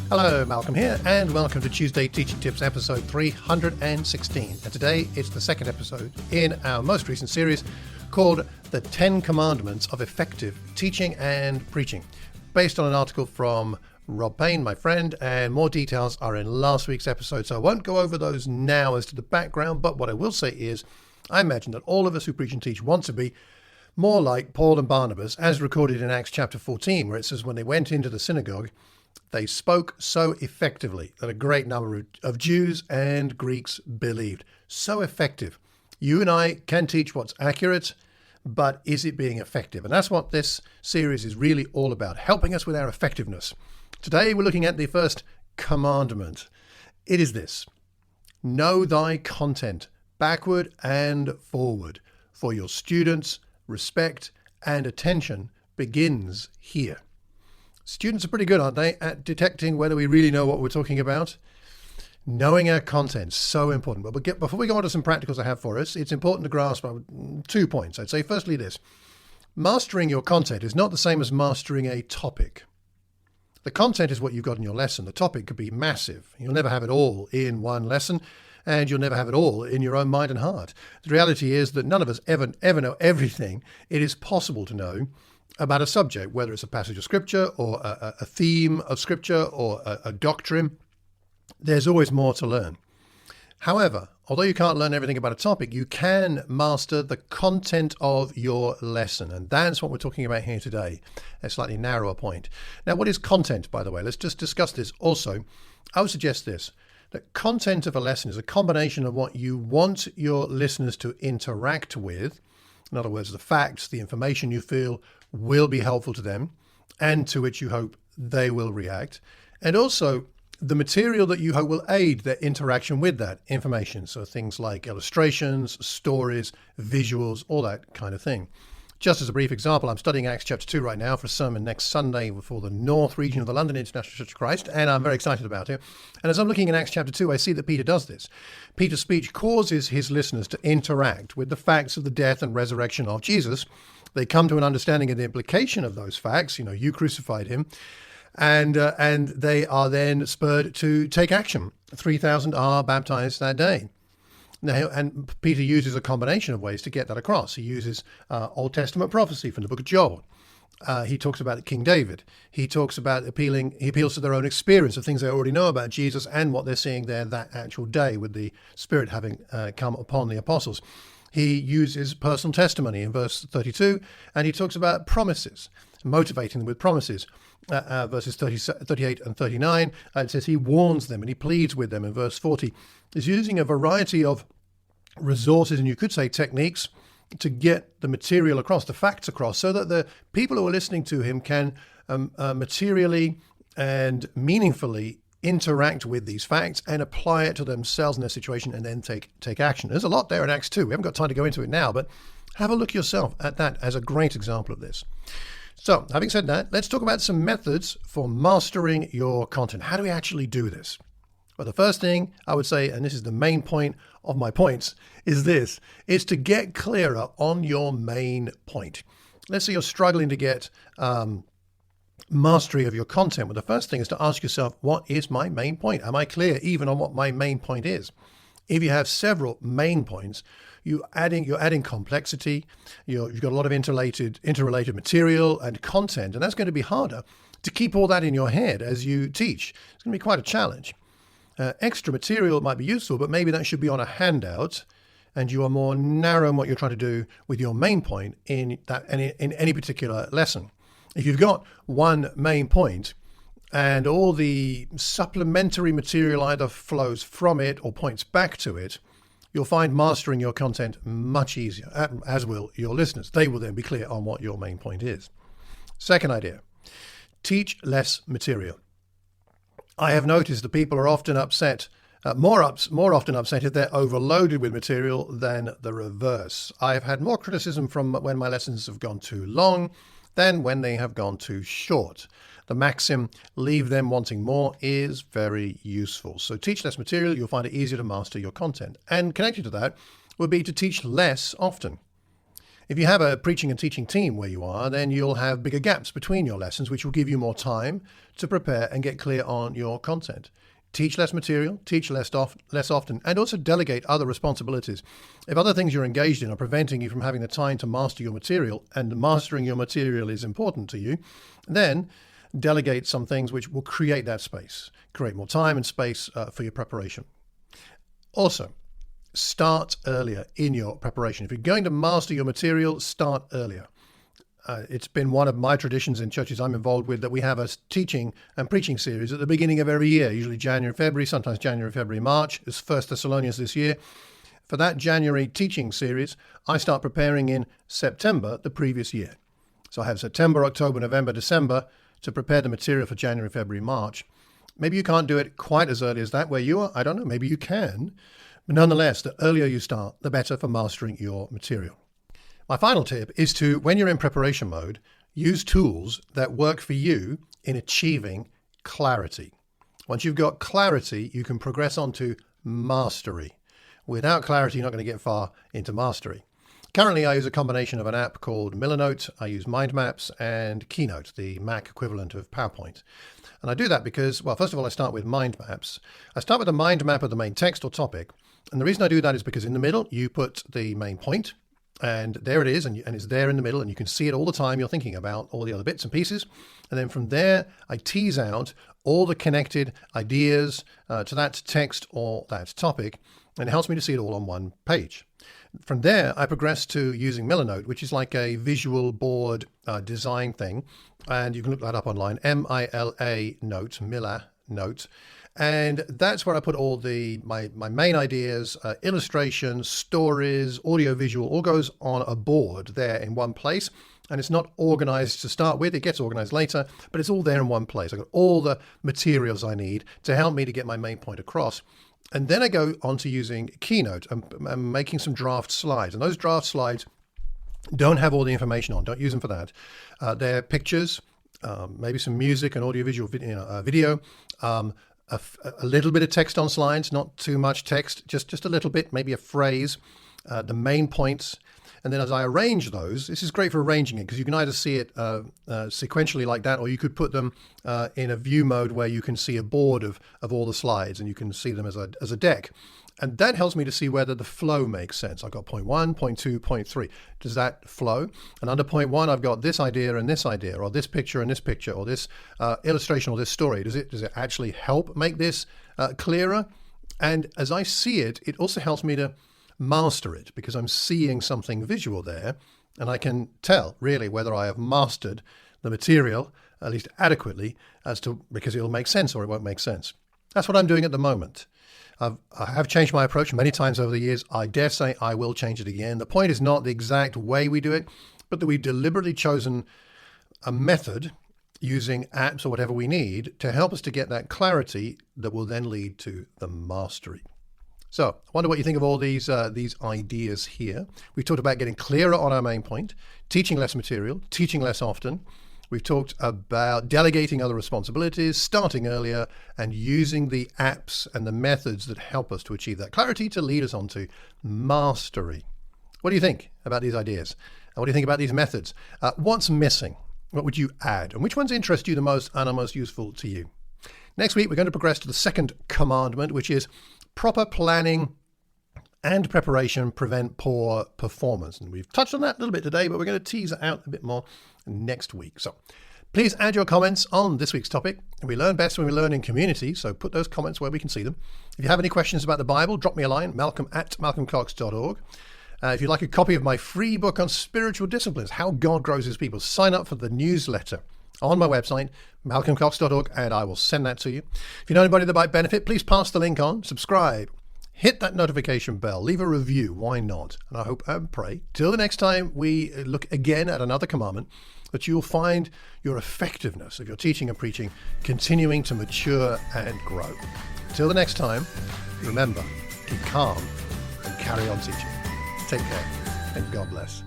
Hello, Malcolm here, and welcome to Tuesday Teaching Tips episode 316. And today it's the second episode in our most recent series called The 10 Commandments of Effective Teaching and Preaching, based on an article from Rob Payne, my friend, and more details are in last week's episode, so I won't go over those now as to the background, but what I will say is I imagine that all of us who preach and teach want to be more like Paul and Barnabas, as recorded in Acts chapter 14, where it says when they went into the synagogue, they spoke so effectively that a great number of Jews and Greeks believed. So effective. You and I can teach what's accurate, but is it being effective? And that's what this series is really all about, helping us with our effectiveness. Today we're looking at the first commandment. It is this: know thy content, backward and forward, for your students' respect and attention begins here. Students are pretty good, aren't they, at detecting whether we really know what we're talking about? Knowing our content, so important. But before we go on to some practicals I have for us, it's important to grasp 2 points. I'd say firstly this: mastering your content is not the same as mastering a topic. The content is what you've got in your lesson. The topic could be massive. You'll never have it all in one lesson, and you'll never have it all in your own mind and heart. The reality is that none of us ever know everything it is possible to know about a subject, whether it's a passage of scripture or a theme of scripture or a doctrine. There's always more to learn. However, although you can't learn everything about a topic, you can master the content of your lesson. And that's what we're talking about here today, a slightly narrower point. Now, what is content, by the way? Let's just discuss this also. I would suggest this: that content of a lesson is a combination of what you want your listeners to interact with. In other words, the facts, the information you feel will be helpful to them and to which you hope they will react. And also the material that you hope will aid their interaction with that information. So things like illustrations, stories, visuals, all that kind of thing. Just as a brief example, I'm studying Acts chapter 2 right now for a sermon next Sunday for the North region of the London International Church of Christ, and I'm very excited about it. And as I'm looking in Acts chapter 2, I see that Peter does this. Peter's speech causes his listeners to interact with the facts of the death and resurrection of Jesus. They come to an understanding of the implication of those facts. You crucified him. And they are then spurred to take action. 3,000 are baptized that day. Now, and Peter uses a combination of ways to get that across. He uses Old Testament prophecy from the book of Joel. He talks about King David. He talks about he appeals to their own experience of things they already know about Jesus and what they're seeing there that actual day with the Spirit having come upon the apostles. He uses personal testimony in verse 32, and he talks about promises, motivating them with promises. Verses 38 and 39, it says he warns them and he pleads with them in verse 40. He's using a variety of resources, and you could say techniques, to get the material across, the facts across, so that the people who are listening to him can materially and meaningfully interact with these facts and apply it to themselves in their situation and then take action. There's a lot there in Acts 2. We haven't got time to go into it now, but have a look yourself at that as a great example of this. So, having said that, let's talk about some methods for mastering your content. How do we actually do this? Well, the first thing I would say, and this is the main point of my points, is this: is to get clearer on your main point. Let's say you're struggling to get mastery of your content. Well, the first thing is to ask yourself, what is my main point? Am I clear even on what my main point is? If you have several main points, you're adding complexity. You've got a lot of interrelated material and content, and that's going to be harder to keep all that in your head as you teach. It's going to be quite a challenge. Extra material might be useful, but maybe that should be on a handout, and you are more narrow in what you're trying to do with your main point in any particular lesson. If you've got one main point and all the supplementary material either flows from it or points back to it, you'll find mastering your content much easier, as will your listeners. They will then be clear on what your main point is. Second idea: teach less material. I have noticed that people are often upset, more often upset if they're overloaded with material than the reverse. I've had more criticism from when my lessons have gone too long than when they have gone too short. The maxim, leave them wanting more, is very useful. So teach less material, you'll find it easier to master your content. And connected to that would be to teach less often. If you have a preaching and teaching team where you are, then you'll have bigger gaps between your lessons, which will give you more time to prepare and get clear on your content. Teach less material, teach less often, and also delegate other responsibilities. If other things you're engaged in are preventing you from having the time to master your material, and mastering your material is important to you, then delegate some things which will create that space, create more time and space for your preparation. Also, start earlier in your preparation. If you're going to master your material, start earlier. It's been one of my traditions in churches I'm involved with that we have a teaching and preaching series at the beginning of every year, usually January, February, sometimes January, February, March. It's 1 Thessalonians this year. For that January teaching series, I start preparing in September the previous year. So I have September, October, November, December to prepare the material for January, February, March. Maybe you can't do it quite as early as that where you are. I don't know. Maybe you can. But nonetheless, the earlier you start, the better for mastering your material. My final tip is to, when you're in preparation mode, use tools that work for you in achieving clarity. Once you've got clarity, you can progress on to mastery. Without clarity, you're not going to get far into mastery. Currently, I use a combination of an app called Millernote. I use Mind Maps and Keynote, the Mac equivalent of PowerPoint. And I do that because, well, first of all, I start with Mind Maps. I start with a mind map of the main text or topic. And the reason I do that is because in the middle, you put the main point. And there it is, and it's there in the middle, and you can see it all the time. You're thinking about all the other bits and pieces. And then from there, I tease out all the connected ideas to that text or that topic, and it helps me to see it all on one page. From there, I progress to using Millernote, which is like a visual board design thing. And you can look that up online, M-I-L-A Note, Miller Note. And that's where I put all my main ideas, illustrations, stories, audio, visual, all goes on a board there in one place. And it's not organized to start with. It gets organized later, but it's all there in one place. I've got all the materials I need to help me to get my main point across. And then I go on to using Keynote. I'm making some draft slides. And those draft slides don't have all the information on. Don't use them for that. They're pictures, maybe some music and audiovisual video, a little bit of text on slides, not too much text, just a little bit, maybe a phrase, the main points. And then as I arrange those, this is great for arranging it because you can either see it sequentially like that, or you could put them in a view mode where you can see a board of all the slides and you can see them as a deck. And that helps me to see whether the flow makes sense. I've got point 1, point 2, point 3. Does that flow? And under point 1, I've got this idea, or this picture and this picture, or this illustration or this story. Does it actually help make this clearer? And as I see it, it also helps me to master it because I'm seeing something visual there, and I can tell really whether I have mastered the material, at least adequately, because it'll make sense or it won't make sense. That's what I'm doing at the moment. I have changed my approach many times over the years. I dare say I will change it again. The point is not the exact way we do it, but that we've deliberately chosen a method using apps or whatever we need to help us to get that clarity that will then lead to the mastery. So I wonder what you think of all these ideas here. We've talked about getting clearer on our main point, teaching less material, teaching less often. We've talked about delegating other responsibilities, starting earlier, and using the apps and the methods that help us to achieve that clarity to lead us on to mastery. What do you think about these ideas? And what do you think about these methods? What's missing? What would you add? And which ones interest you the most and are most useful to you? Next week, we're going to progress to the second commandment, which is proper planning and preparation prevent poor performance. And we've touched on that a little bit today, but we're going to tease it out a bit more next week. So please add your comments on this week's topic. We learn best when we learn in community, so put those comments where we can see them. If you have any questions about the Bible, drop me a line, malcolm@malcolmcox.org. If you'd like a copy of my free book on spiritual disciplines, How God Grows His People, sign up for the newsletter on my website, malcolmcox.org, and I will send that to you. If you know anybody that might benefit, please pass the link on, subscribe, hit that notification bell, leave a review, why not? And I hope and pray, till the next time we look again at another commandment, that you'll find your effectiveness of your teaching and preaching continuing to mature and grow. Till the next time, remember, keep calm and carry on teaching. Take care, and God bless.